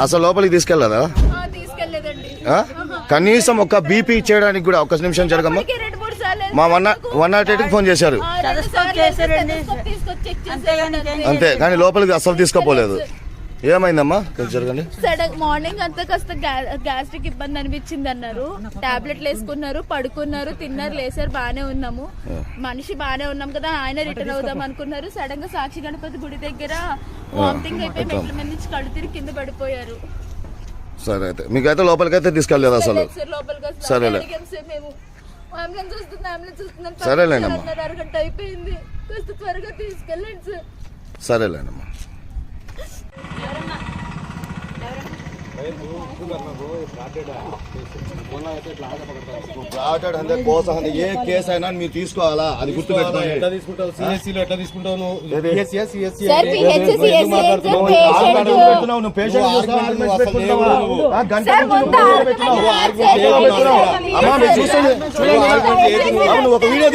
అసలు లోపలికి తీసుకెళ్ళదా? కనీసం ఒక బీపీ ఇచ్చేయడానికి కూడా ఒక్క నిమిషం జరగమ్మా. మా 108కి ఫోన్ చేశారు అంతే, కానీ లోపలికి అసలు తీసుకోపోలేదు. ఏమైందమ్మా జరగండి. సడన్ మార్నింగ్ అంతా కాస్త గ్యాస్ట్రిక్ ఇబ్బంది అనిపించింది అన్నారు. టాబ్లెట్లు వేసుకున్నారు, పడుకున్నారు, తిన్నారు, లేసారు, బానే ఉన్నాము. మనిషి బానే ఉన్నాం కదా, ఆయన రిటర్న్ అవుదాం అనుకున్నారు. సడన్ గా సాక్షి గణపతి గుడి దగ్గర వామిటింగ్ అయిపోయి మెట్ల మీద నుంచి కళ్ళు తిరిగి కింద పడిపోయారు. సరే అయితే మీకైతే లోపలికైతే తీసుకెళ్ళలేదు అసలు? సరేలే సరేలేనమ్మా, అరగంట అయిపోయింది, కాస్త త్వరగా తీసుకెళ్ళండి సార్. సరేలేనమ్మా. ఏ కేసు అయినా మీరు తీసుకోవాలా, అది గుర్తుపెట్టుకోవాలి. ఒక వీడియో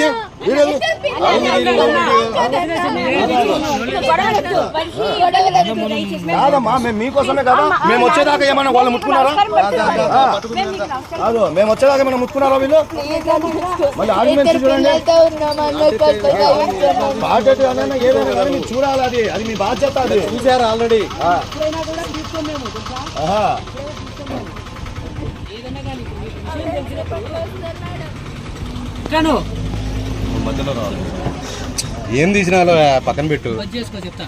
కాదమ్మా, మేము మీకోసమే కదా. మేము వచ్చేదాకా ఏమన్నా వాళ్ళు ముట్టుకున్నారా? అదో మేము వచ్చేదాకా ఏమన్నా ముట్టుకున్నారా వీళ్ళు? మళ్ళీ ఆర్గ్యుమెంట్స్ చూడండి. బాధ్యత ఏదైనా కానీ మీరు చూడాలి, అది మీ బాధ్యత. అది చూసారా ఆల్రెడీ? మధ్యలో రావాలి. ఏం తీసినా పక్కన పెట్టు. చెప్తా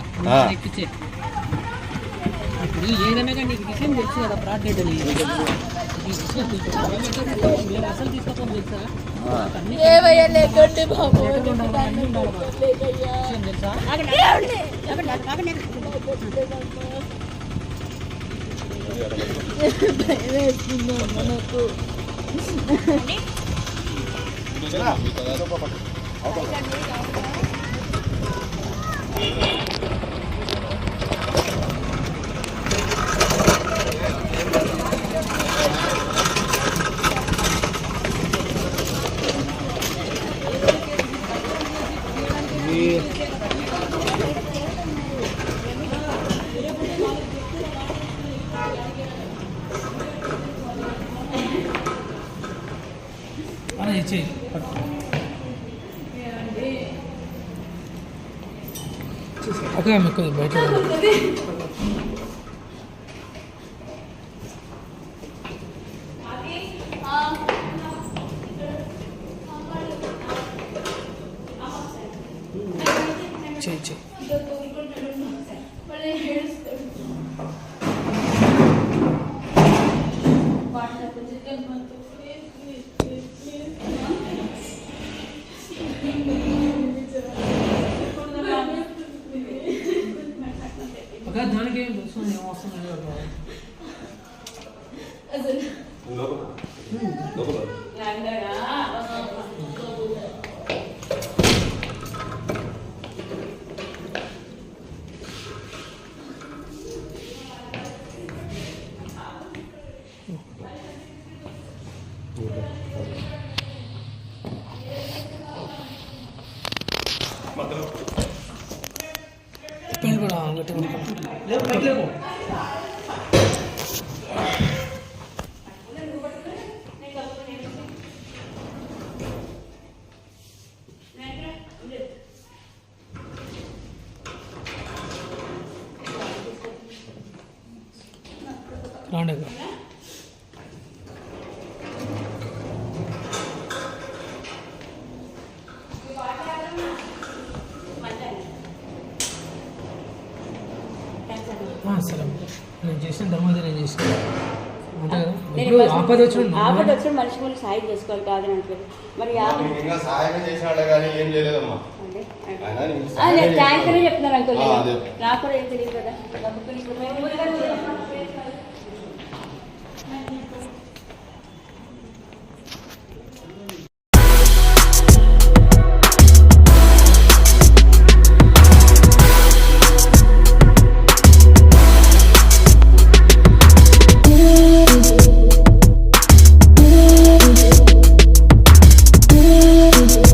ఇప్పుడు ఏదైనా కానీ నీకు విషయం తెలుసు కదా, ప్రాడక్ట్ అని అసలు తీసుకోవడం తెలుసా? ఓకే మీకు బయట చేయి దానికి ఏం వస్తుంది, ఏమొస్తుంది? రాండి సరే, నేను చేసిన ధర్మాది నేను చేసిన ఆపద వచ్చిన మనిషి వాళ్ళు సాయం చేసుకోవాలి కాదని అంటారు. మరి థ్యాంక్ యూ చెప్తున్నారు అంకుల్, నాకు కూడా ఏం తెలియదు కదా.